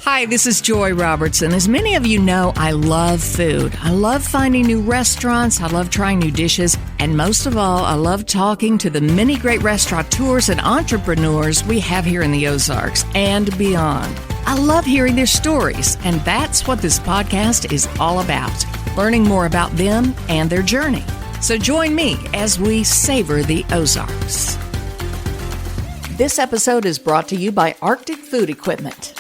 Hi, this is Joy Robertson. As many of you know, I love food. I love finding new restaurants. I love trying new dishes. And most of all, I love talking to the many great restaurateurs and entrepreneurs we have here in the Ozarks and beyond. I love hearing their stories, and that's what this podcast is all about, learning more about them and their journey. So join me as we savor the Ozarks. This episode is brought to you by Arctic Food Equipment.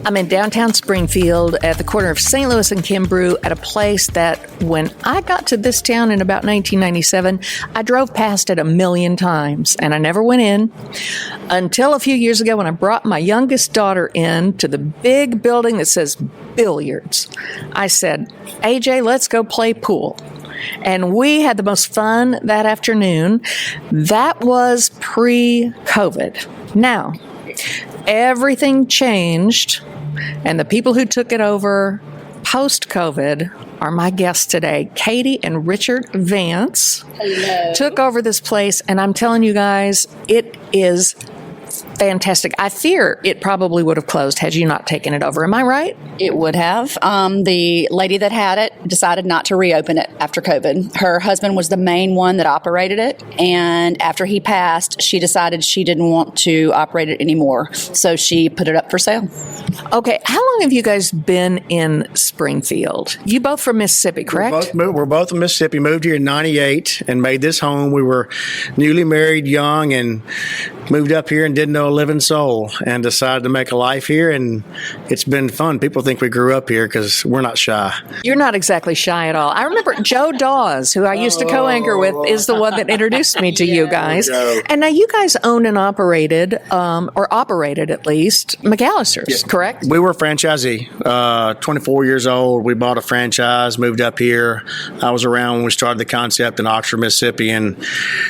I'm in downtown Springfield at the corner of St. Louis and Kimbrough at a place that when I got to this town in about 1997, I drove past it a million times and I never went in until a few years ago when I brought my youngest daughter in to the big building that says Billiards. I said, AJ, let's go play pool. And we had the most fun that afternoon. That was pre-COVID. Now, everything changed, and the people who took it over post-COVID are my guests today. Katie and Richard Vance took over this place, and I'm telling you guys, it is fantastic. I fear it probably would have closed had you not taken it over. Am I right? It would have. The lady that had it decided not to reopen it after COVID. Her husband was the main one that operated it, and after he passed, she decided she didn't want to operate it anymore, so she put it up for sale. Okay, how long have you guys been in Springfield? You both from Mississippi, correct? We're both from Mississippi, moved here in 98 and made this home. We were newly married, young, and moved up here and didn't know a living soul and decided to make a life here, and it's been fun. People think we grew up here because we're not shy. You're not exactly shy at all. I remember Joe Dawes, who I used to co-anchor with, is the one that introduced me to you guys. And now you guys own and operated, or operated at least, McAlister's, correct? We were a franchisee. 24 years old, we bought a franchise, moved up here. I was around when we started the concept in Oxford, Mississippi, and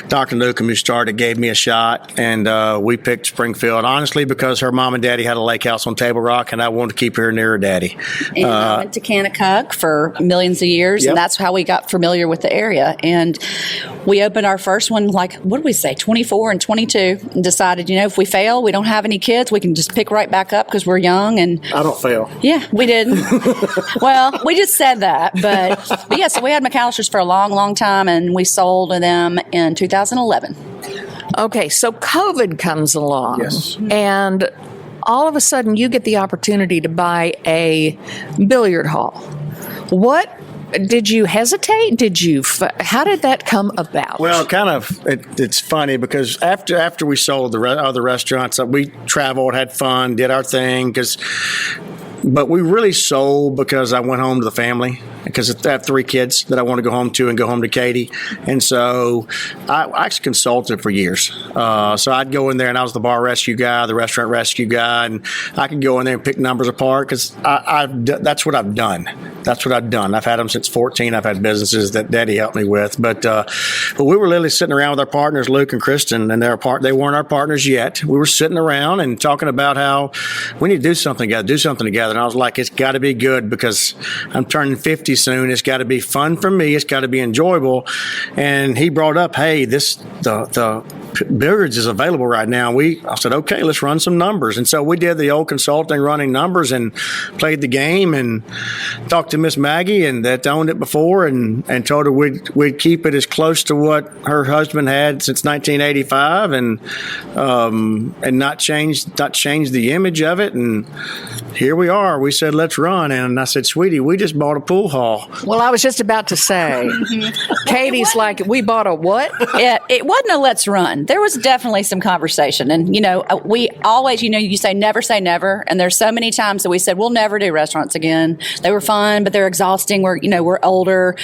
Dr. Newcomb, who started, gave me a shot, and we picked Springfield, honestly, because her mom and daddy had a lake house on Table Rock, and I wanted to keep her near her daddy. And I went to Kanakuk for millions of years, and that's how we got familiar with the area. And we opened our first one, 24 and 22, and decided, if we fail, we don't have any kids, we can just pick right back up because we're young. And I don't fail. Yeah, we didn't. Well, we just said that. But yeah, so we had McAlister's for a long, long time, and we sold them in 2011. Okay, so COVID comes along. Yes. And all of a sudden you get the opportunity to buy a billiard hall. What did you hesitate? How did that come about? Well, it's funny because after we sold the other restaurants, we traveled, had fun, did our thing, but we really sold because I went home to the family, because I have 3 kids that I want to go home to and go home to Katie. And so I actually consulted for years. So I'd go in there and I was the bar rescue guy, the restaurant rescue guy, and I could go in there and pick numbers apart because that's what I've done. I've had them since 14. I've had businesses that Daddy helped me with. But we were literally sitting around with our partners, Luke and Kristen, and they weren't our partners yet. We were sitting around and talking about how we need to do something together. And I was like, it's got to be good because I'm turning 50 soon. It's got to be fun for me. It's got to be enjoyable. And he brought up, hey, the Billiards is available right now. I said, okay, let's run some numbers. And so we did the old consulting, running numbers, and played the game and talked to Miss Maggie, and that owned it before, and told her we'd keep it as close to what her husband had since 1985, and not change the image of it. And here we are. We said, let's run. And I said, sweetie, we just bought a pool hall. Well, I was just about to say, Katie's like, we bought a what? Yeah, it wasn't a let's run. There was definitely some conversation. And, we always, you say never. And there's so many times that we said, we'll never do restaurants again. They were fun, but they're exhausting. We're older,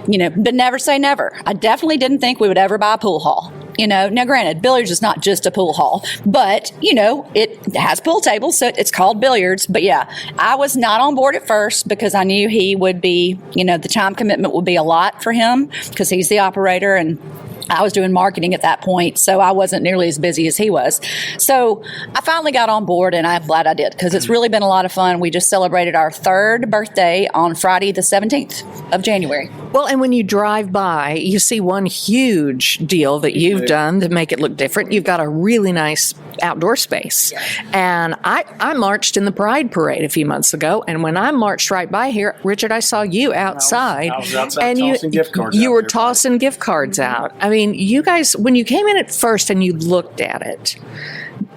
but never say never. I definitely didn't think we would ever buy a pool hall. Now granted, Billiards is not just a pool hall, but, it has pool tables, so it's called Billiards. But yeah, I was not on board at first because I knew he would be, the time commitment would be a lot for him because he's the operator and I was doing marketing at that point, so I wasn't nearly as busy as he was. So I finally got on board, and I'm glad I did because it's really been a lot of fun. We just celebrated our 3rd birthday on Friday the 17th of January. Well, and when you drive by, you see one huge deal that you've done to make it look different. You've got a really nice outdoor space. And I marched in the Pride Parade a few months ago, and when I marched right by here, Richard, I saw you outside. I was outside and tossing gift cards you out were there, tossing gift cards out. I mean, you guys, when you came in at first and you looked at it,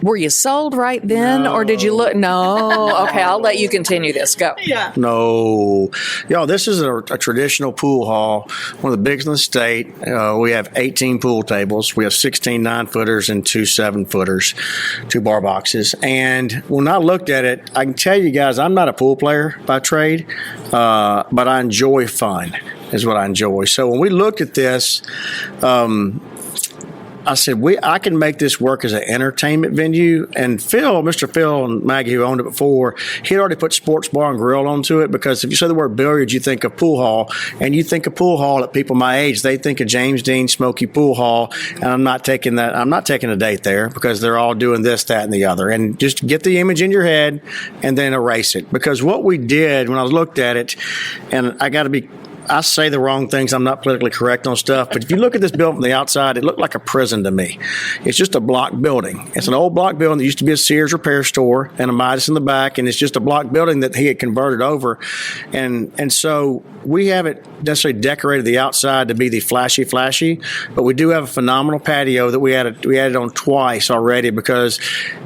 were you sold right then, or did you look? No. Okay, I'll let you continue this. Go. Yeah. No. Y'all, this is a traditional pool hall, one of the biggest in the state. We have 18 pool tables. We have 16 9-footers and 2 7-footers, 2 bar boxes. And when I looked at it, I can tell you guys, I'm not a pool player by trade, but I enjoy fun is what I enjoy. So when we looked at this, I said, I can make this work as an entertainment venue. And Mr. Phil and Maggie, who owned it before, he had already put Sports Bar and Grill onto it, because if you say the word billiards, you think of pool hall. And you think of pool hall at people my age, they think of James Dean Smoky Pool Hall. And I'm not taking a date there, because they're all doing this, that, and the other. And just get the image in your head and then erase it. Because what we did when I looked at it, and I say the wrong things. I'm not politically correct on stuff. But if you look at this building from the outside, it looked like a prison to me. It's just a block building. It's an old block building that used to be a Sears repair store and a Midas in the back. And it's just a block building that he had converted over. And so we haven't necessarily decorated the outside to be the flashy, but we do have a phenomenal patio that we added on twice already, because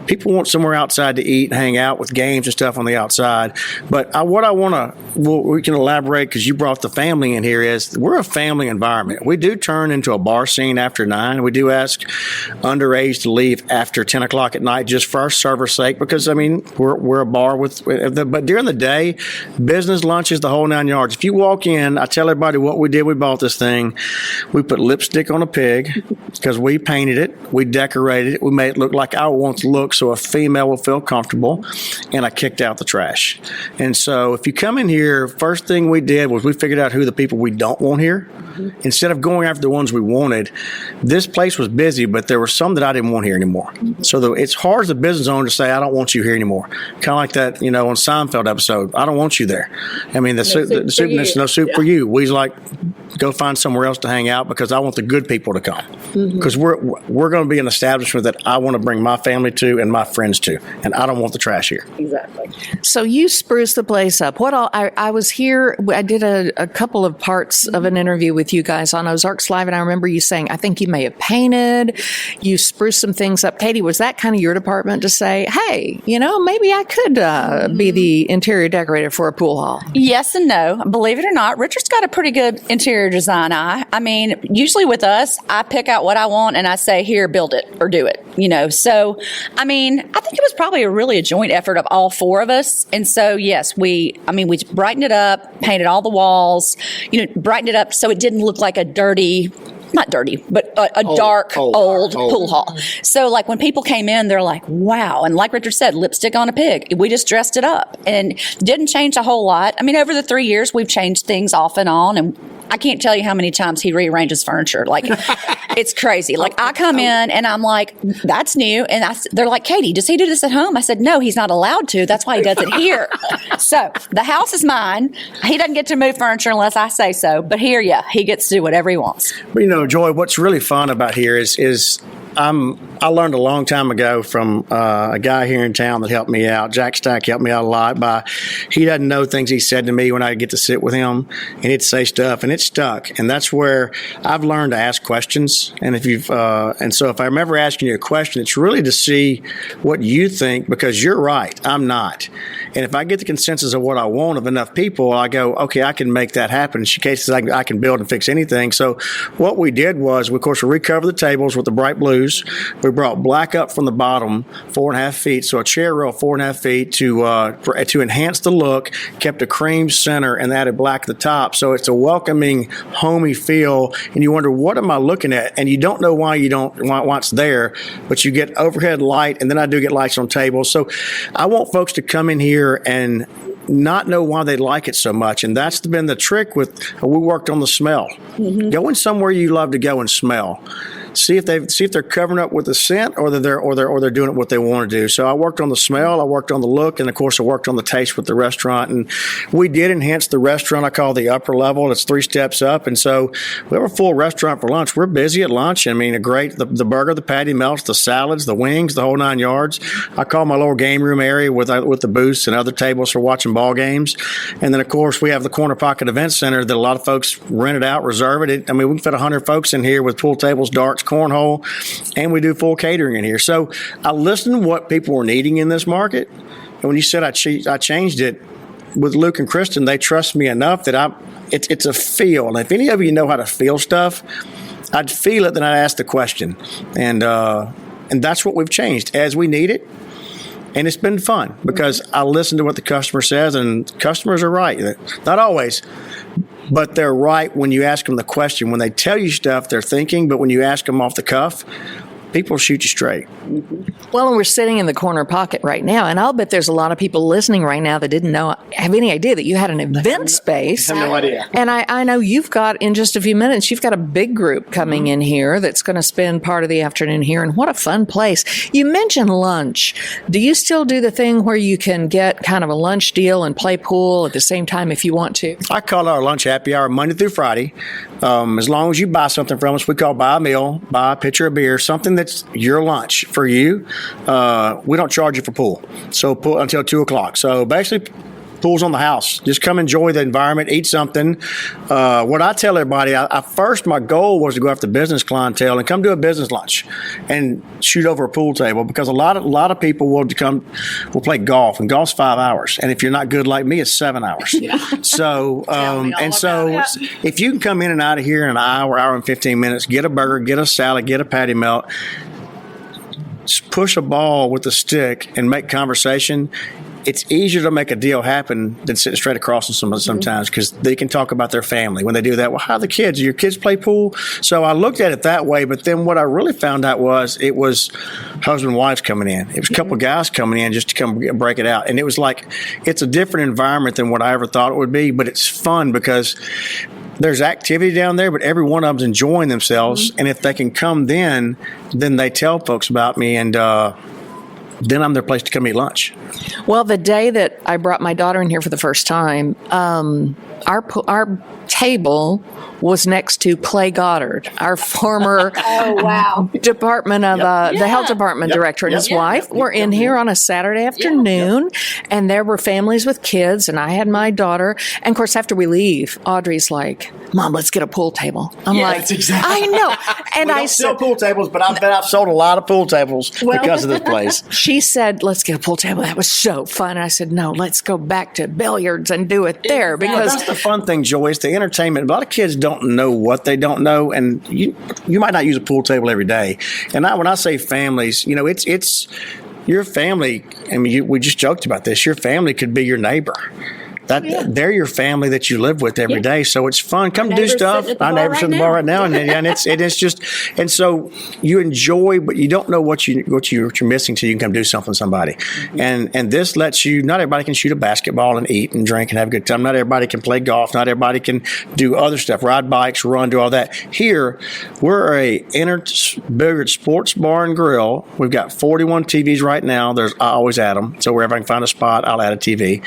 people want somewhere outside to eat and hang out with games and stuff on the outside. But we can elaborate, because you brought the family in here, is we're a family environment. We do turn into a bar scene after 9. We do ask underage to leave after 10 o'clock at night, just for our server's sake, because, I mean, we're a bar but during the day, business, lunches, the whole 9 yards. If you walk in, I tell everybody what we did. We bought this thing. We put lipstick on a pig, because we painted it. We decorated it. We made it look like I want to look, so a female will feel comfortable. And I kicked out the trash. And so if you come in here, first thing we did was we figured out who the people we don't want here. Instead of going after the ones we wanted, this place was busy, but there were some that I didn't want here anymore. So it's hard as a business owner to say, I don't want you here anymore. Kind of like that, on Seinfeld episode, I don't want you there. I mean, no soup for you. We like, go find somewhere else to hang out, because I want the good people to come. Because we're going to be an establishment that I want to bring my family to and my friends to, and I don't want the trash here. Exactly. So you spruced the place up. I was here, I did a couple of parts of an interview with you guys on Ozarks Live, and I remember you saying, I think you may have painted, you spruced some things up. Katie, was that kind of your department to say, hey, maybe I could be the interior decorator for a pool hall? Yes and no. Believe it or not, Richard's got a pretty good interior design eye. I mean, usually with us, I pick out what I want and I say, here, build it or do it, So, I mean, I think it was probably a joint effort of all 4 of us. And so, yes, we brightened it up, painted all the walls, brightened it up so it didn't look like a not dirty, but a dark, old pool hall. So like when people came in, they're like, wow. And like Richard said, lipstick on a pig. We just dressed it up and didn't change a whole lot. I mean, over the 3 years, we've changed things off and on. And I can't tell you how many times he rearranges furniture. Like, it's crazy. Like, I come in and I'm like, that's new. And they're like, Katie, does he do this at home? I said, no, he's not allowed to. That's why he does it here. So the house is mine. He doesn't get to move furniture unless I say so. But here, yeah, he gets to do whatever he wants. But, Joy, what's really fun about here is I learned a long time ago from a guy here in town that helped me out. Jack Stack helped me out a lot. He doesn't know things he said to me when I get to sit with him, and he'd say stuff, and it stuck. And that's where I've learned to ask questions. And so if I'm ever asking you a question, it's really to see what you think, because you're right, I'm not. And if I get the consensus of what I want of enough people, I go, okay, I can make that happen. In cases I can build and fix anything. So what we did was, of course, we recovered the tables with the bright blues. We brought black up from the bottom 4.5 feet, so a chair rail 4.5 feet to enhance the look. Kept a cream center and added black at the top, so it's a welcoming, homey feel. And you wonder, what am I looking at? And you don't know why it's there, but you get overhead light, and then I do get lights on tables. So I want folks to come in here and not know why they like it so much. And that's been the trick we worked on the smell. Mm-hmm. Going somewhere you love to go and smell. see if they're covering up with the scent or they're doing it what they want to do. So I worked on the smell, I worked on the look, and of course I worked on the taste with the restaurant. And we did enhance the restaurant. I call the upper level. It's 3 steps up. And so we have a full restaurant for lunch. We're busy at lunch. I mean, the burger, the patty melts, the salads, the wings, the whole 9 yards. I call my little game room area with the booths and other tables for watching ball games. And then of course we have the Corner Pocket Event Center that a lot of folks rent it out, reserve it. I mean, we can fit 100 folks in here with pool tables, darts, cornhole, and we do full catering in here. So I listened to what people were needing in this market. And when you said I changed it with Luke and Kristen, they trust me enough that it's a feel. And if any of you know how to feel stuff, I'd feel it, then I'd ask the question. And that's what we've changed as we need it. And it's been fun because I listen to what the customer says, and customers are right. Not always, but they're right when you ask them the question. When they tell you stuff, they're thinking, but when you ask them off the cuff, people shoot you straight. Well, and we're sitting in the corner pocket right now, and I'll bet there's a lot of people listening right now that didn't have any idea that you had an event space. I have no idea. And I know you've got, in just a few minutes, you've got a big group coming in here that's going to spend part of the afternoon here, and what a fun place. You mentioned lunch. Do you still do the thing where you can get kind of a lunch deal and play pool at the same time if you want to? I call our lunch happy hour Monday through Friday. As long as you buy something from us, we call buy a meal, buy a pitcher of beer, something that's your lunch for you. We don't charge you for pool. So pool until 2 o'clock. So basically, pool's on the house. Just come enjoy the environment, eat something. What I tell everybody, first my goal was to go after business clientele and come to a business lunch and shoot over a pool table, because a lot of people will play golf, and golf's 5 hours. And if you're not good like me, it's 7 hours. Yeah. So if you can come in and out of here in an hour and 15 minutes, get a burger, get a salad, get a patty melt, push a ball with a stick and make conversation. It's easier to make a deal happen than sitting straight across from someone sometimes, because they can talk about their family. When they do that, well, how are the kids? Do your kids play pool? So I looked at it that way, but then what I really found out was it was husband and wives coming in. It was a couple of guys coming in just to come break it out. And it was like, it's a different environment than what I ever thought it would be, but it's fun because there's activity down there, but every one of them's enjoying themselves. And if they can come then they tell folks about me, and then I'm their place to come eat lunch. Well, the day that I brought my daughter in here for the first time, our table was next to Clay Goddard, our former Department of the Health Department director, and his wife were in here on a Saturday afternoon, and there were families with kids, and I had my daughter. And of course, after we leave, Audrey's like, "Mom, let's get a pool table." I'm like, that's exactly. I know. And I sell pool tables, but I bet I've sold a lot of pool tables because of this place. She said, "Let's get a pool table." That was so fun. And I said, "No, let's go back to billiards and do it there." Because that's the fun thing, Joy, is the entertainment. A lot of kids don't know what they don't know, and you might not use a pool table every day. And when I say families, it's your family. I mean, we just joked about this. Your family could be your neighbor. They're your family that you live with every day, so it's fun. Come do stuff. My neighbor's at the bar right now, and it's just, and so you enjoy, but you don't know what you're missing till you can come do something with somebody, and this lets you. Not everybody can shoot a basketball and eat and drink and have a good time. Not everybody can play golf. Not everybody can do other stuff, ride bikes, run, do all that. Here, we're a Billiards Sports Bar and Grill. We've got 41 TVs right now. I always add them, so wherever I can find a spot, I'll add a TV.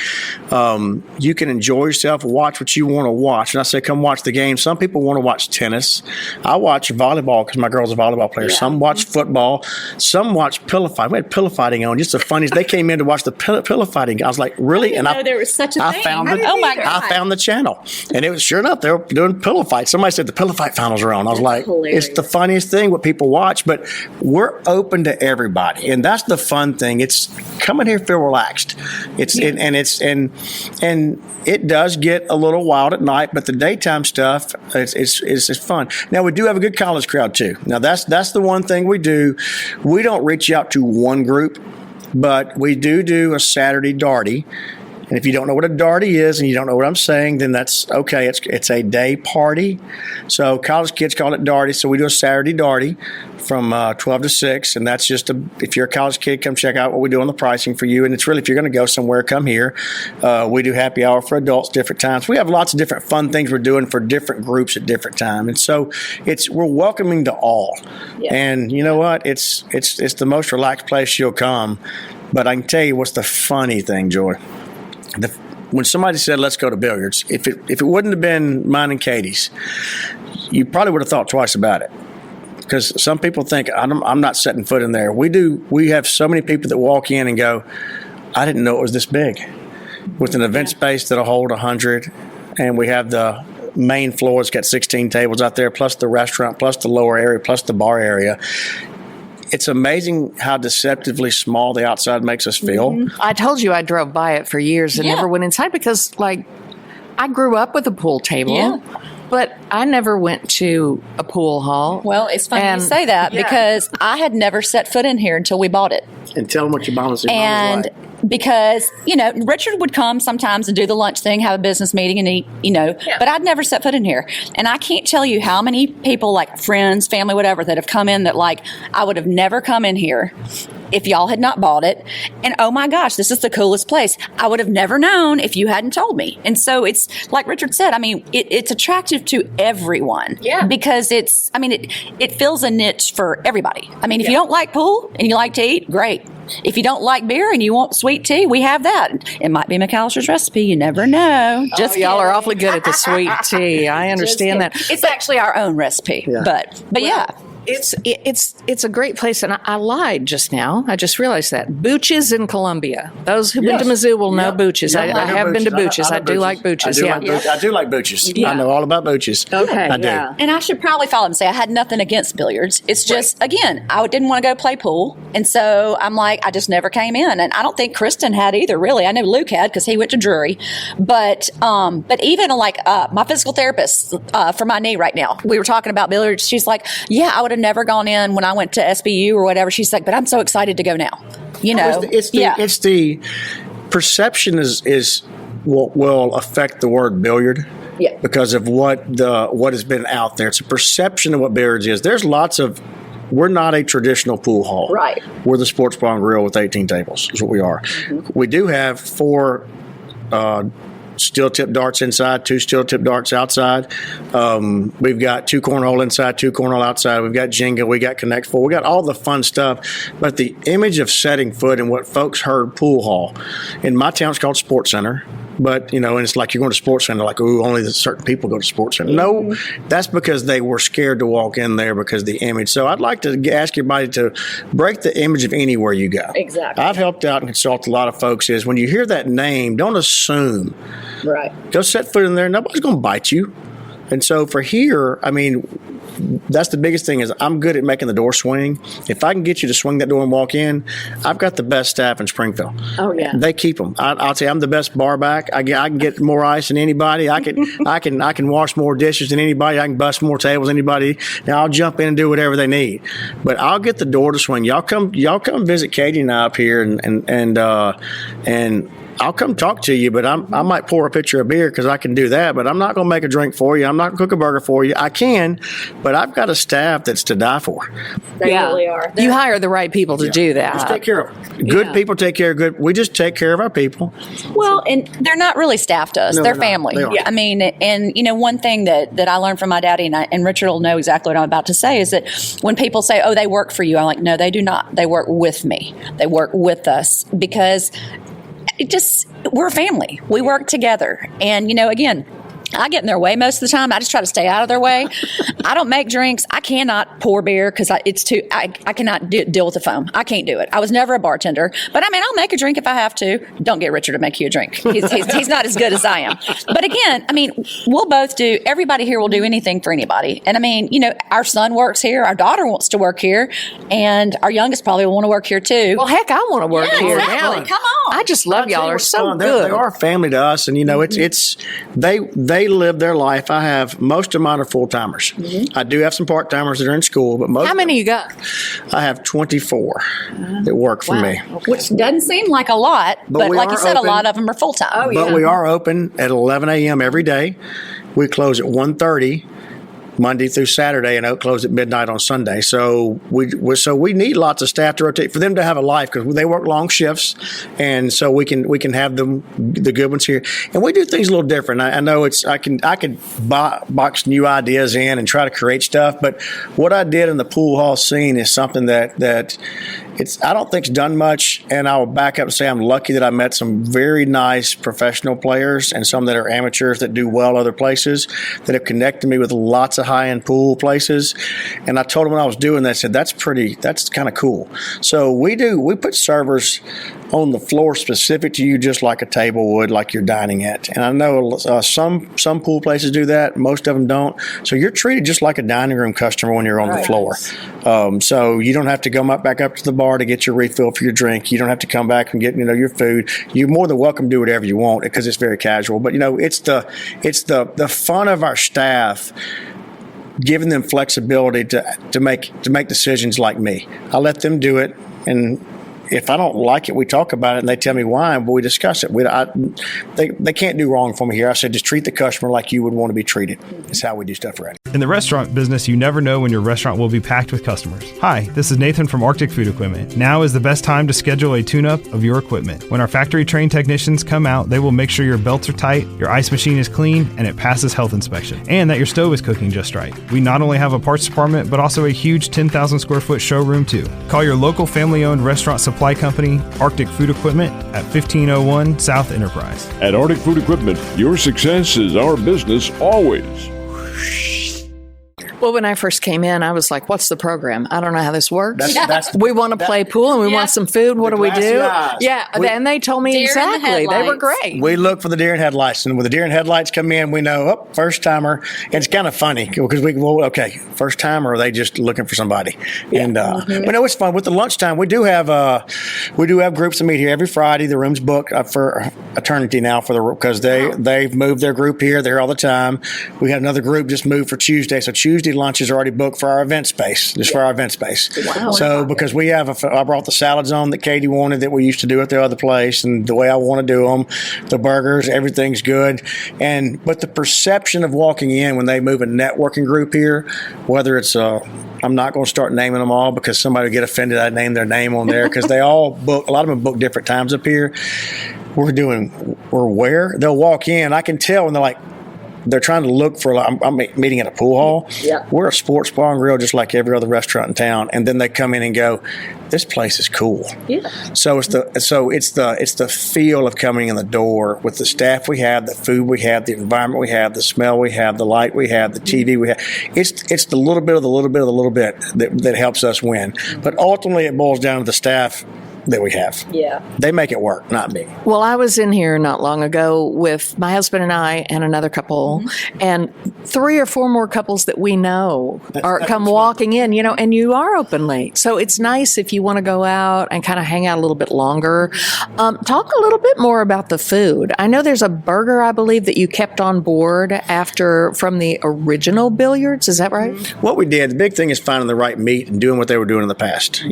You can enjoy yourself, watch what you want to watch. And I say, come watch the game. Some people want to watch tennis. I watch volleyball because my girl's a volleyball player. Yeah. Some watch football. Some watch pillow fighting. We had pillow fighting on. Just the funniest. They came in to watch the pillow fighting. I was like, really? I didn't know there was such a thing. I found the channel. And it was, sure enough, they were doing pillow fights. Somebody said the pillow fight finals are on. I was like, hilarious. It's the funniest thing what people watch. But we're open to everybody. And that's the fun thing. It's come in here, feel relaxed. And it does get a little wild at night, but the daytime stuff is fun. Now we do have a good college crowd too. Now that's the one thing we do. We don't reach out to one group, but we do a Saturday darty. And if you don't know what a darty is and you don't know what I'm saying, then that's okay. It's a day party. So college kids call it darty. So we do a Saturday darty from 12 to 6, and that's just if you're a college kid, come check out what we do on the pricing for you. And it's really, if you're going to go somewhere, come here. We do happy hour for adults different times. We have lots of different fun things we're doing for different groups at different times, and so we're welcoming to all. Yeah. And you know what? It's the most relaxed place you'll come. But I can tell you what's the funny thing, Joy. When somebody said, let's go to billiards, if it wouldn't have been mine and Katie's, you probably would have thought twice about it. Because some people think, I'm not setting foot in there. We have so many people that walk in and go, I didn't know it was this big. With an event space that'll hold 100, and we have the main floor, it's got 16 tables out there, plus the restaurant, plus the lower area, plus the bar area. It's amazing how deceptively small the outside makes us feel. Mm-hmm. I told you I drove by it for years and never went inside because, I grew up with a pool table, but I never went to a pool hall. Well, it's funny you say that because I had never set foot in here until we bought it. And tell them what your mom was like. Because, Richard would come sometimes and do the lunch thing, have a business meeting and eat, but I'd never set foot in here. And I can't tell you how many people, like friends, family, whatever, that have come in that I would have never come in here if y'all had not bought it. And oh my gosh, this is the coolest place. I would have never known if you hadn't told me. And so it's like Richard said, it's attractive to everyone. Yeah. Because it fills a niche for everybody. If you don't like pool and you like to eat, great. If you don't like beer and you want sweet tea, we have that. It might be McAlister's recipe. You never know. Y'all are awfully good at the sweet tea. I understand that. It's actually our own recipe. Yeah. But yeah. It's a great place, and I lied just now. I just realized that. Booches in Columbia. Those who've been to Mizzou will know Booches. I have been to Booches. I do like Booches. I do like Booches. Yeah. I know all about Booches. Okay. I do. Yeah. And I should probably follow and say I had nothing against billiards. It's just, again, I didn't want to go play pool. And so I'm like, I just never came in. And I don't think Kristen had either, really. I know Luke had because he went to Drury. But even my physical therapist for my knee right now, we were talking about billiards. She's like, yeah, I would have never gone in when I went to SBU or whatever. She's like, but I'm so excited to go now. It's the perception is what will affect the word billiard. Yeah. Because of what has been out there. It's a perception of what billiards is. There's lots of. We're not a traditional pool hall. Right. We're the Sports Bar Grill with 18 tables. Is what we are. Mm-hmm. We do have 4. Steel tip darts inside, 2 steel tip darts outside. We've got 2 cornhole inside, 2 cornhole outside. We've got Jenga, we got Connect 4. We got all the fun stuff. But the image of setting foot and what folks heard pool hall, in my town it's called Sports Center. But, and it's like you're going to Sports Center, like, only certain people go to Sports Center. No, that's because they were scared to walk in there because of the image. So I'd like to ask everybody to break the image of anywhere you go. Exactly. I've helped out and consulted a lot of folks is when you hear that name, don't assume. Right. Go set foot in there. Nobody's going to bite you. And so for here, that's the biggest thing is I'm good at making the door swing. If I can get you to swing that door and walk in, I've got the best staff in Springfield. Oh yeah, they keep them. I'll tell you, I'm the best bar back. I can get more ice than anybody. I can wash more dishes than anybody. I can bust more tables than anybody. Now I'll jump in and do whatever they need. But I'll get the door to swing. Y'all come visit Katie and I up here and I'll come talk to you, but I might pour a pitcher of beer because I can do that, but I'm not going to make a drink for you. I'm not going to cook a burger for you. I can, but I've got a staff that's to die for. They really are. You hire the right people to do that. Just take care of them. Good people take care of good. We just take care of our people. Well, and they're not really staff to us. No, they're family. They are. One thing that I learned from my daddy, and Richard will know exactly what I'm about to say, is that when people say, oh, they work for you, I'm like, no, they do not. They work with me. They work with us because we're a family. We work together. And, again, I get in their way most of the time. I just try to stay out of their way. I don't make drinks. I cannot pour beer because I cannot deal with the foam. I can't do it. I was never a bartender. But, I'll make a drink if I have to. Don't get Richard to make you a drink. He's not as good as I am. But, again, we'll both do, everybody here will do anything for anybody. And, our son works here. Our daughter wants to work here. And our youngest probably will want to work here, too. Well, heck, I want to work here. Exactly. Come on. I just love y'all. Are so good. They are family to us. And, it's they live their life. I have most of mine are full timers. Mm-hmm. I do have some part timers that are in school, but most. How many you got? I have 24 that work for me, which doesn't seem like a lot, but like you said, a lot of them are full time. But we are open at 11 a.m. every day. We close at 1:30. Monday through Saturday and close at midnight on Sunday. So we need lots of staff to rotate for them to have a life, because they work long shifts, and so we can have them, the good ones here, and we do things a little different. I know I could box new ideas in and try to create stuff, but what I did in the pool hall scene is something that I don't think it's done much, and I'll back up and say I'm lucky that I met some very nice professional players and some that are amateurs that do well other places that have connected me with lots of high-end pool places. And I told them when I was doing that, I said, that's kind of cool. So we put servers on the floor specific to you, just like a table would, like you're dining at. And I know some pool places do that. Most of them don't. So you're treated just like a dining room customer when you're on the floor. So you don't have to go back up to the bar to get your refill for your drink. You don't have to come back and get your food. You're more than welcome to do whatever you want, because it's very casual. But it's the fun of our staff, giving them flexibility to make decisions like me. I let them do it, and if I don't like it, we talk about it, and they tell me why, but we discuss it. They can't do wrong for me here. I said, just treat the customer like you would want to be treated. It's how we do stuff around here. In the restaurant business, you never know when your restaurant will be packed with customers. Hi, this is Nathan from Arctic Food Equipment. Now is the best time to schedule a tune-up of your equipment. When our factory-trained technicians come out, they will make sure your belts are tight, your ice machine is clean, and it passes health inspection, and that your stove is cooking just right. We not only have a parts department, but also a huge 10,000 square foot showroom too. Call your local family-owned restaurant supply company, Arctic Food Equipment, at 1501 South Enterprise. At Arctic Food Equipment, your success is our business always. Well, when I first came in, I was like, what's the program? I don't know how this works. We want to play pool and we want some food. What do we do? Eyes. Yeah. And they told me exactly. They were great. We look for the deer in headlights. And when the deer in headlights come in, we know, first timer. And it's kind of funny because first timer, or are they just looking for somebody? Yeah. And but no, it's fun. With the lunchtime, we do have groups that meet here every Friday. The room's booked for eternity now because they've moved their group here. They're here all the time. We had another group just moved for Tuesday. So Tuesday lunches are already booked for our event space, for our event space. Wow. So because we have I brought the salads on that Katie wanted that we used to do at the other place, and the way I want to do them, the burgers, everything's good. But the perception of walking in when they move a networking group here, whether it's I'm not going to start naming them all because somebody will get offended I name their name on there, because they all book, a lot of them book different times up here. They'll walk in, I can tell when they're trying to look for, I'm meeting at a pool hall. Yeah. We're a sports bar and grill just like every other restaurant in town. And then they come in and go, this place is cool. Yeah. So it's the feel of coming in the door with the staff we have, the food we have, the environment we have, the smell we have, the light we have, the TV we have. It's the little bit of the little bit of the little bit that helps us win. But ultimately it boils down to the staff that we have. Yeah. They make it work, not me. Well, I was in here not long ago with my husband and I and another couple, and 3 or 4 more couples that we know come walking in, and you are open late. So it's nice if you want to go out and kind of hang out a little bit longer. Talk a little bit more about the food. I know there's a burger, I believe, that you kept on board from the original Billiards. Is that right? What we did, the big thing is finding the right meat and doing what they were doing in the past.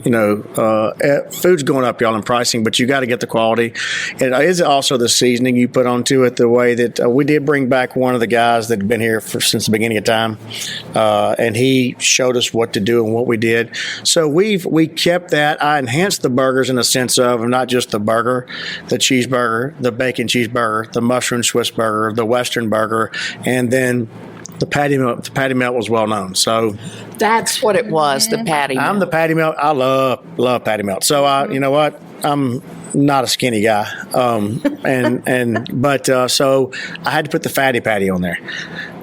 Food's going up, y'all, in pricing, but you got to get the quality. It is also the seasoning you put onto it, the way that we did bring back one of the guys that had been here since the beginning of time, and he showed us what to do and what we did. So we kept that. I enhanced the burgers in a sense of not just the burger, the cheeseburger, the bacon cheeseburger, the mushroom Swiss burger, the Western burger, and then the patty melt. The patty melt was well known. So that's what it was, the patty melt. I'm the patty melt. I love patty melt. So you know what? I'm not a skinny guy. So I had to put the fatty patty on there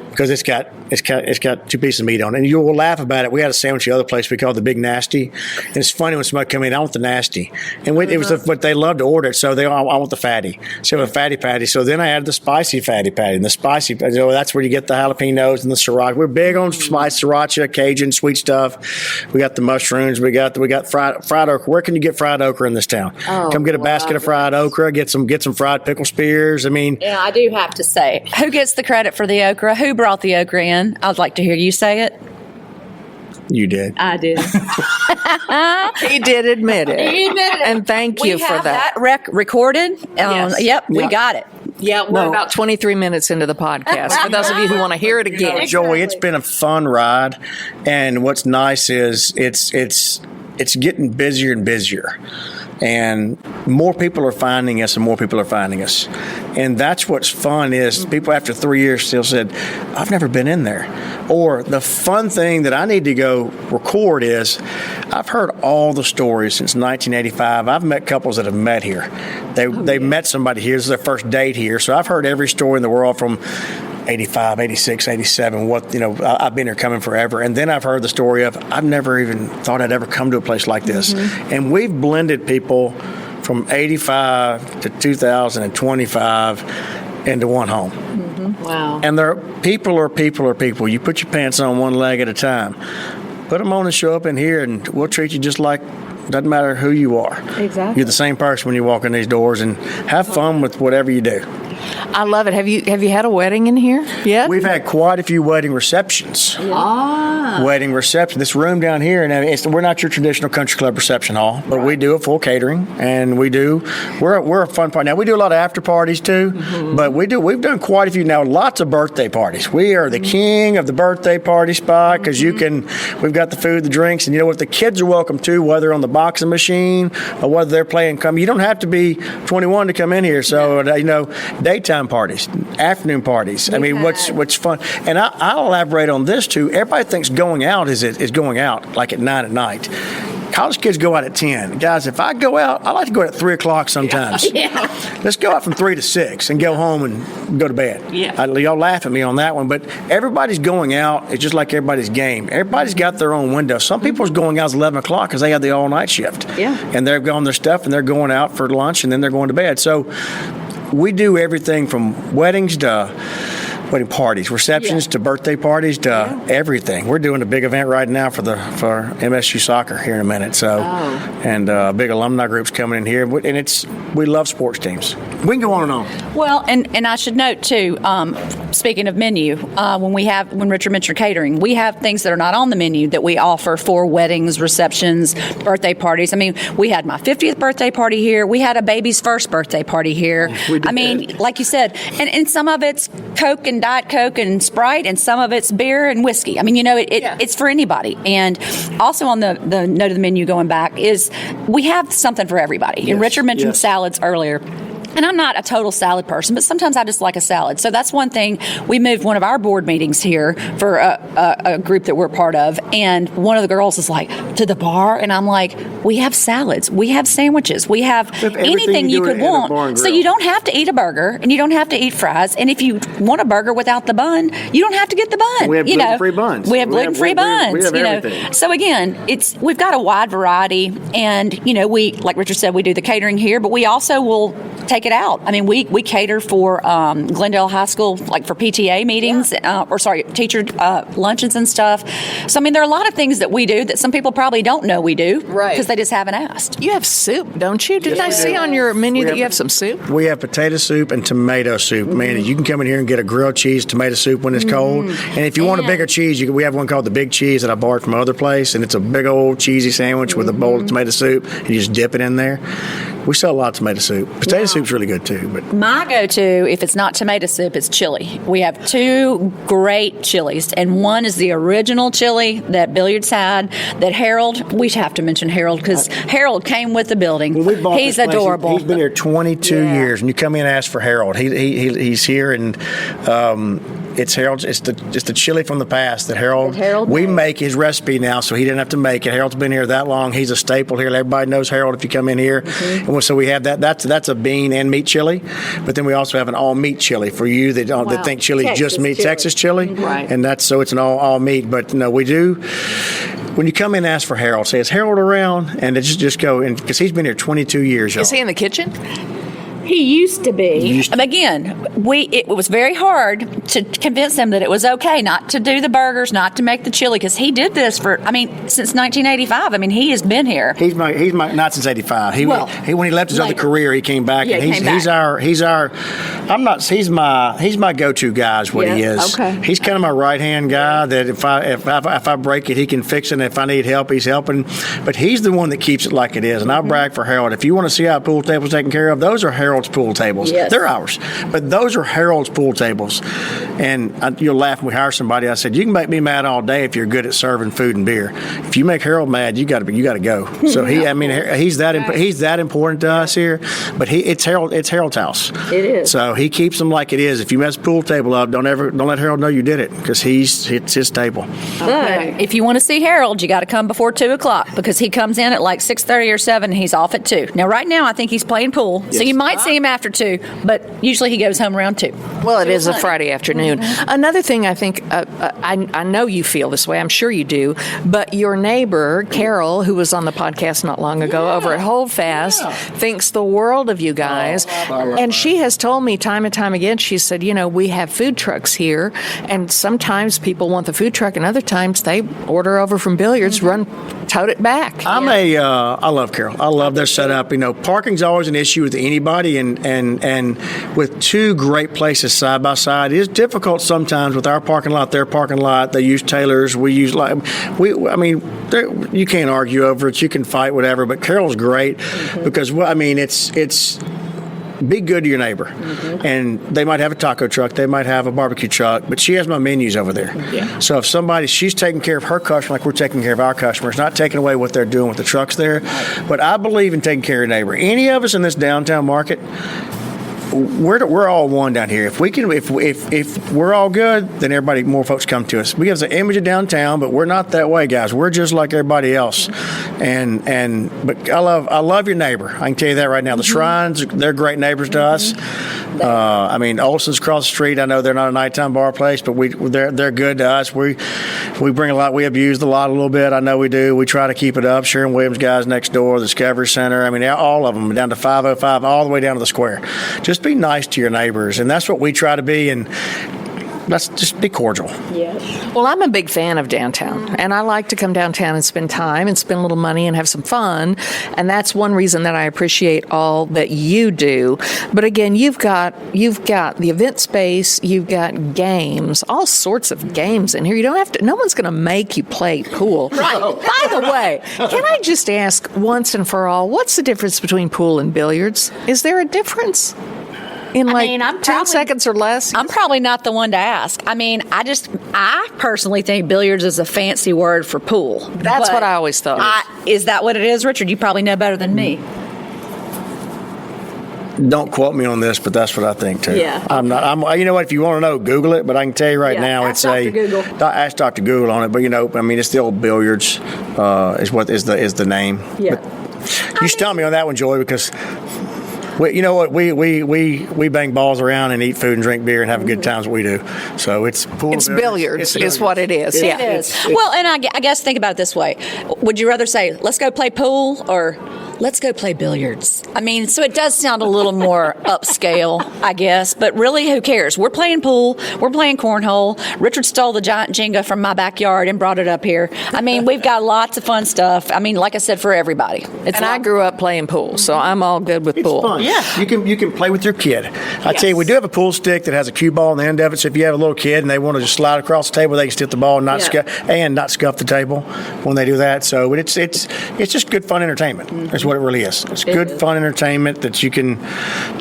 because it's got 2 pieces of meat on it. And you will laugh about it. We had a sandwich the other place we called the Big Nasty. And it's funny when somebody come in, I want the nasty. And it was what they loved to order it. So I want the fatty. So a fatty patty. So then I added the spicy fatty patty. And the spicy, that's where you get the jalapenos and the sriracha. We're big on spice, sriracha, Cajun, sweet stuff. We got the mushrooms. We got fried okra. Where can you get fried okra in this town? Come get a basket of fried okra. Get some fried pickle spears. Yeah, I do have to say, who gets the credit for the okra? Who brought the okra in? I'd like to hear you say it. You did. I did. He did admit it. He admitted it. And thank you for that. We have that recorded. Yes. Yep, we got it. Yeah, we're about 23 minutes into the podcast. For those of you who want to hear it again. Joey, it's been a fun ride, and what's nice is it's getting busier and busier. And more people are finding us, and more people are finding us. And that's what's fun is people after 3 years still said, I've never been in there. Or the fun thing that I need to go record is I've heard all the stories since 1985. I've met couples that have met here. They met somebody here. This is their first date here. So I've heard every story in the world from 85, 86, 87, I've been here coming forever. And then I've heard the story of, I've never even thought I'd ever come to a place like this. And we've blended people from 85 to 2025 into one home. Wow. And people are people. You put your pants on one leg at a time. Put them on and show up in here, and we'll treat you just like, doesn't matter who you are. Exactly. You're the same person when you walk in these doors, and have fun with whatever you do. I love it. Have you had a wedding in here yet? We've had quite a few wedding receptions. Wedding reception. This room down here, and we're not your traditional country club reception hall, but we do a full catering, and we're a fun party. Now we do a lot of after parties too, but we've done quite a few now. Lots of birthday parties. We are the king of the birthday party spot because we've got the food, the drinks, and you know what? The kids are welcome too, whether on the boxing machine or whether they're playing. You don't have to be 21 to come in here. So daytime parties, afternoon parties. I mean, what's fun? And I'll elaborate on this too. Everybody thinks going out is going out like at 9 at night. College kids go out at 10. Guys, if I go out, I like to go out at 3 o'clock sometimes. Let's go out from 3 to 6 and go home and go to bed. Y'all laugh at me on that one, but everybody's going out. It's just like everybody's game. Everybody's got their own window. Some people's going out at 11 o'clock because they have the all-night shift. And they're going their stuff, and they're going out for lunch, and then they're going to bed. So we do everything from weddings to wedding parties, receptions to birthday parties to everything. We're doing a big event right now for MSU soccer here in a minute. So, and big alumni groups coming in here, and we love sports teams. We can go on and on. Well, and I should note too. Speaking of menu, when Richard mentioned catering, we have things that are not on the menu that we offer for weddings, receptions, birthday parties. I mean, we had my 50th birthday party here. We had a baby's first birthday party here. I mean, like you said, and some of it's Coke and Diet Coke and Sprite, and some of it's beer and whiskey. I mean, it's for anybody. And also on the note of the menu going back is we have something for everybody. And Richard mentioned salads earlier. And I'm not a total salad person, but sometimes I just like a salad. So that's one thing. We moved one of our board meetings here for a group that we're part of, and one of the girls is like, to the bar? And I'm like, we have salads. We have sandwiches. We have anything you could want. So you don't have to eat a burger, and you don't have to eat fries. And if you want a burger without the bun, you don't have to get the bun. We have gluten-free buns. We have gluten-free buns. We have everything. So again, we've got a wide variety, and we, like Richard said, we do the catering here, but we also will take it out. I mean, we cater for Glendale High School, like for PTA meetings, teacher luncheons and stuff. So, I mean, there are a lot of things that we do that some people probably don't know we do because they just haven't asked. You have soup, don't you? Didn't I see on your menu that you have some soup? We have potato soup and tomato soup. Man, you can come in here and get a grilled cheese tomato soup when it's cold. And if you want a bigger cheese, we have one called the Big Cheese that I borrowed from another place, and it's a big old cheesy sandwich with a bowl of tomato soup, and you just dip it in there. We sell a lot of tomato soup. Potato soup's really good too. But my go-to, if it's not tomato soup, it's chili. We have 2 great chilies, and one is the original chili that Billiards had. That Harold, we have to mention Harold because Harold came with the building. He's adorable. He's been here 22 years, and you come in and ask for Harold. He's here, and it's Harold's. It's the chili from the past that Harold we make his recipe now, so he didn't have to make it. Harold's been here that long. He's a staple here. Everybody knows Harold if you come in here. And so we have that. That's a bean and meat chili, but then we also have an all meat chili for you that think chili is just meat. Texas chili, right? And it's an all meat. But no, we do. When you come in and ask for Harold, say, is Harold around? And just go in, because he's been here 22 years. Is he in the kitchen? He used to be. And again, it was very hard to convince him that it was okay not to do the burgers, not to make the chili, because he did this since 1985. I mean, he has been here. He's my not since 85. When he left his other career, he came back. And he's my go-to guy is what he is. Okay. He's kind of my right-hand guy that if I break it, he can fix it. And if I need help, he's helping. But he's the one that keeps it like it is. And I brag for Harold. If you want to see how a pool table's taken care of, those are Harold Harold's pool tables. Yes. They're ours, but those are Harold's pool tables. And you'll laugh when we hire somebody. I said, you can make me mad all day if you're good at serving food and beer. If you make Harold mad, you got to go. So he's that important to us here. But it's Harold's house. It is. So he keeps them like it is. If you mess the pool table up, don't let Harold know you did it, because it's his table. But if you want to see Harold, you got to come before 2:00 because he comes in at like 6:30 or 7. And he's off at 2. Now, right now, I think he's playing pool, so you might see him after 2. But usually he goes home around 2. Well, it is a Friday afternoon. Mm-hmm. Another thing I think, I know you feel this way, I'm sure you do, but your neighbor, Carol, who was on the podcast not long ago over at Holdfast, thinks the world of you guys. And she has told me time and time again, she said, we have food trucks here, and sometimes people want the food truck, and other times they order over from Billiards, tote it back. I love Carol. I love their setup. Parking's always an issue with anybody, and with two great places side by side, it is difficult sometimes with our parking lot, their parking lot. They use Taylor's. We use you can't argue over it. You can fight, whatever. But Carol's great because it's be good to your neighbor. And they might have a taco truck, they might have a barbecue truck, but she has my menus over there. So if she's taking care of her customer like we're taking care of our customers, not taking away what they're doing with the trucks there. But I believe in taking care of your neighbor. Any of us in this downtown market, we're all one down here. If we're all good, then more folks come to us. We have the image of downtown, but we're not that way, guys. We're just like everybody else. But I love your neighbor. I can tell you that right now. The Shrines, they're great neighbors to us. Olson's across the street. I know they're not a nighttime bar place, but they're good to us. We bring a lot. We abuse the lot a little bit. I know we do. We try to keep it up. Sharon Williams guys next door, the Discovery Center. All of them down to 505, all the way down to the square. Just be nice to your neighbors, and that's what we try to be. And let's just be cordial. Well, I'm a big fan of downtown, and I like to come downtown and spend time and spend a little money and have some fun, and that's one reason that I appreciate all that you do. But again, you've got the event space, you've got games, all sorts of games in here. You don't have to. No one's going to make you play pool. Right. By the way, can I just ask once and for all, what's the difference between pool and billiards? Is there a difference? In 10 seconds or less? I'm probably not the one to ask. I personally think billiards is a fancy word for pool. That's what I always thought. Is that what it is, Richard? You probably know better than me. Don't quote me on this, but that's what I think too. Yeah. I'm not. You know what? If you want to know, Google it. But I can tell you right now, ask Dr. Google. Ask Dr. Google on it. But it's the old billiards. Is the name. Yeah. But you stump me on that one, Joy, because. You know what? We bang balls around and eat food and drink beer and have good times. What we do. So it's pool. It's billiards. Is what it is. It is. Well, and I guess think about it this way: would you rather say, "Let's go play pool," or "Let's go play billiards"? So it does sound a little more upscale, I guess. But really, who cares? We're playing pool. We're playing cornhole. Richard stole the giant Jenga from my backyard and brought it up here. We've got lots of fun stuff. Like I said, for everybody. I grew up playing pool, so I'm all good with pool. Fun. Yeah, you can play with your kid. I tell you, we do have a pool stick that has a cue ball on the end of it. So if you have a little kid and they want to just slide across the table, they can stick the ball and not scuff the table when they do that. So it's just good fun entertainment. That's what it really is. It's good fun entertainment that you can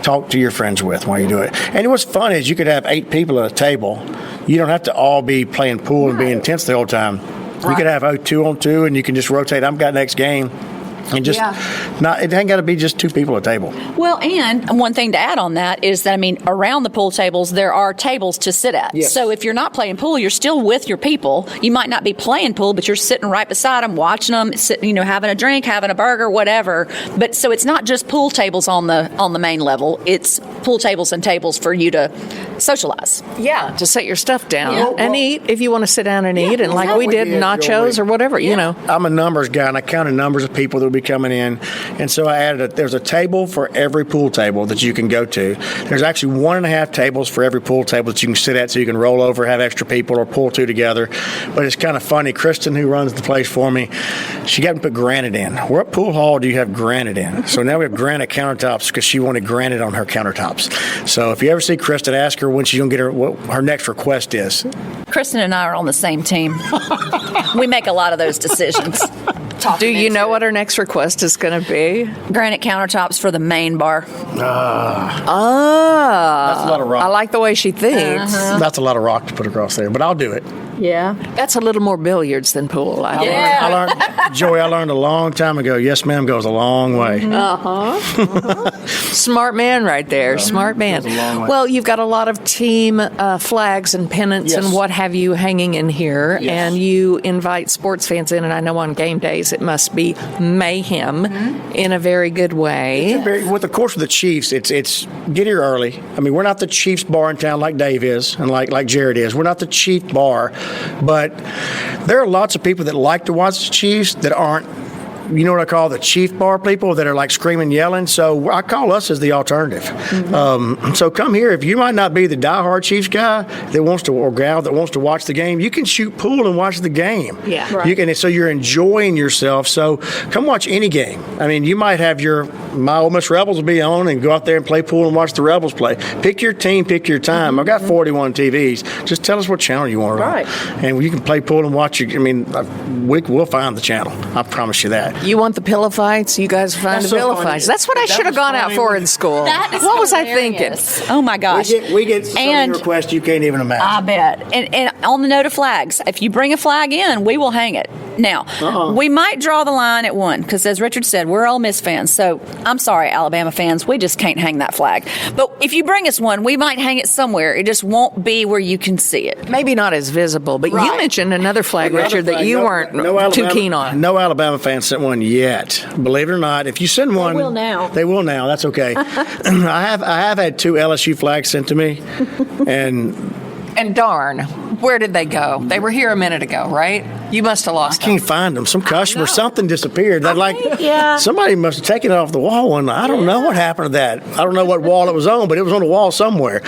talk to your friends with while you do it. And what's fun is you could have 8 people at a table. You don't have to all be playing pool and be intense the whole time. You could have 2 on 2, and you can just rotate. I've got next game. And just it ain't got to be just 2 people at a table. Well, and one thing to add on that is that around the pool tables there are tables to sit at. Yes. So if you're not playing pool, you're still with your people. You might not be playing pool, but you're sitting right beside them, watching them, sitting, having a drink, having a burger, whatever. But so it's not just pool tables on the main level. It's pool tables and tables for you to socialize. Yeah, to set your stuff down and eat if you want to sit down and eat, and like we did nachos or whatever. I'm a numbers guy, and I counted numbers of people that would be coming in, and so I added there's a table for every pool table that you can go to. There's actually 1.5 tables for every pool table that you can sit at, so you can roll over, have extra people, or pull 2 together. But it's kind of funny. Kristen, who runs the place for me, she got to put granite in. What pool hall do you have granite in? So now we have granite countertops because she wanted granite on her countertops. So if you ever see Kristen, ask her when she's going to get what her next request is. Kristen and I are on the same team. We make a lot of those decisions. Do you know what her next request is going to be? Granite countertops for the main bar. That's a lot of rock. I like the way she thinks. That's a lot of rock to put across there, but I'll do it. Yeah. That's a little more billiards than pool. I think. I learned, Joey, I learned a long time ago, yes, ma'am, goes a long way. Smart man right there. Smart man. goes a long way. Well, you've got a lot of team flags and pennants Yes. and what have you hanging in here, Yes. and you invite sports fans in, and I know on game days it must be mayhem in a very good way. With the course of the Chiefs, it's get here early. I mean, we're not the Chiefs bar in town like Dave is and like Jared is. We're not the Chief bar, but there are lots of people that like to watch the Chiefs that aren't, you know what I call the Chief bar people that are like screaming, yelling. So I call us as the alternative. So come here. If you might not be the diehard Chiefs guy that wants to, or gal that wants to watch the game, you can shoot pool and watch the game. Yeah. You can. So you're enjoying yourself. So come watch any game. I mean, you might have my Ole Miss Rebels will be on and go out there and play pool and watch the Rebels play. Pick your team, pick your time. I've got 41 TVs. Just tell us what channel you want to run. And you can play pool and watch your, I mean, we'll find the channel. I promise you that. You want the pillow fights? You guys find That's the so pillow funny. fights. That's what I That should have was gone out funny for when- in school. That is What was I hilarious. thinking? Oh my gosh. We get so many And- requests you can't even imagine. I bet. And on the note of flags, if you bring a flag in, we will hang it. Now, we might draw the line at one because, as Richard said, we're Ole Miss fans. So I'm sorry, Alabama fans, we just can't hang that flag. But if you bring us one, we might hang it somewhere. It just won't be where you can see it. Maybe not as visible, but you Right. mentioned another flag, Richard, that you weren't too keen on. No Alabama fans sent one yet. Believe it or not, if you send one, will now. They will now. That's okay. I have had 2 LSU flags sent to me, and And darn, where did they go? They were here a minute ago, right? You must have lost I them. can't find them. Some customer, something disappeared. That yeah. somebody must have taken it off the wall one night. I don't know what happened to that. I don't know what wall it was on, but it was on the wall somewhere.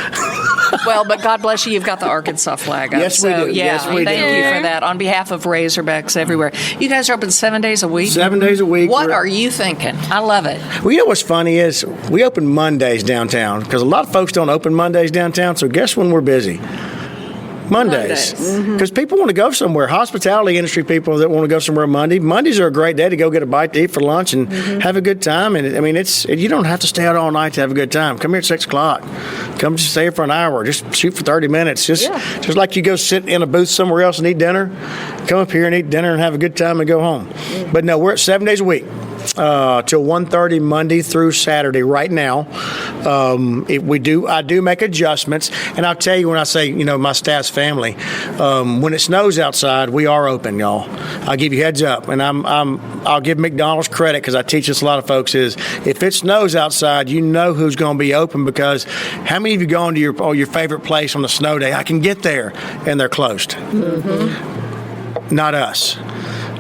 Well, but God bless you, you've got the Arkansas flag up. Yes, we so, do. Yeah, Yes, we thank do. you for that. On behalf of Razorbacks everywhere. You guys are open 7 days a week? 7 days a week. What are you thinking? I love it. Well, you know what's funny is we open Mondays downtown because a lot of folks don't open Mondays downtown. So guess when we're busy? Mondays. Because people want to go somewhere. Hospitality industry people that want to go somewhere Monday. Mondays are a great day to go get a bite to eat for lunch and have a good time. And I mean, you don't have to stay out all night to have a good time. Come here at 6 o'clock. Come just stay here for an hour. Just shoot for 30 minutes. Just like you go sit in a booth somewhere else and eat dinner. Come up here and eat dinner and have a good time and go home. But no, we're at 7 days a week. Till 1:30 Monday through Saturday right now. I do make adjustments, and I'll tell you when I say, my staff's family, when it snows outside, we are open, y'all. I'll give you heads up, and I'll give McDonald's credit because I teach this a lot of folks is if it snows outside, you know who's going to be open because how many of you go into your favorite place on a snow day? I can get there, and they're closed. Not us.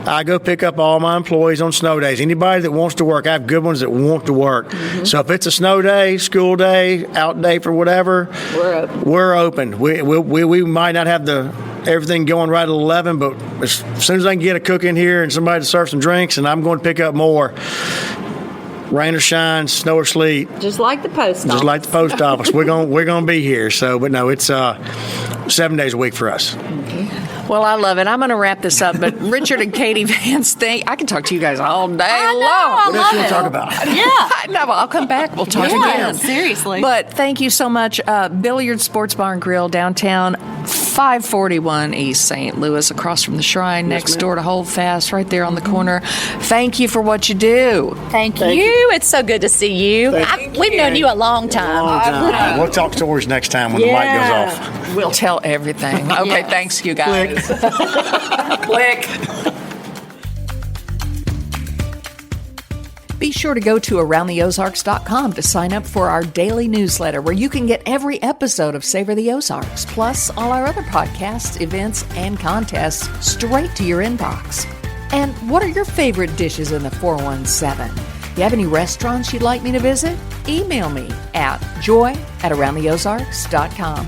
I go pick up all my employees on snow days. Anybody that wants to work, I have good ones that want to work. So if it's a snow day, school day, out day for whatever, we're open. We might not have everything going right at 11, but as soon as I can get a cook in here and somebody to serve some drinks, and I'm going to pick up more. Rain or shine, snow or sleet. Just like the post office. Just like the post office. We're gonna be here. So, but no, it's 7 days a week for us. Well, I love it. I'm going to wrap this up, but Richard and Katie Vance, I can talk to you guys all day long. What else you want to talk about? I know. I'll come back. We'll talk again. Seriously. But thank you so much. Billiards Sports Bar Grill downtown, 541 East St. Louis, across from the Shrine, next door to Hold Fast, right there on the corner. Thank you for what you do. Thank you. It's so good to see you. We've known you a long time. We'll talk stories next time when the mic goes off. We'll tell everything. Okay, thanks, you guys. Click. Be sure to go to AroundTheOzarks.com to sign up for our daily newsletter where you can get every episode of Savor the Ozarks, plus all our other podcasts, events, and contests straight to your inbox. And what are your favorite dishes in the 417? You have any restaurants you'd like me to visit? Email me at joy@AroundTheOzarks.com.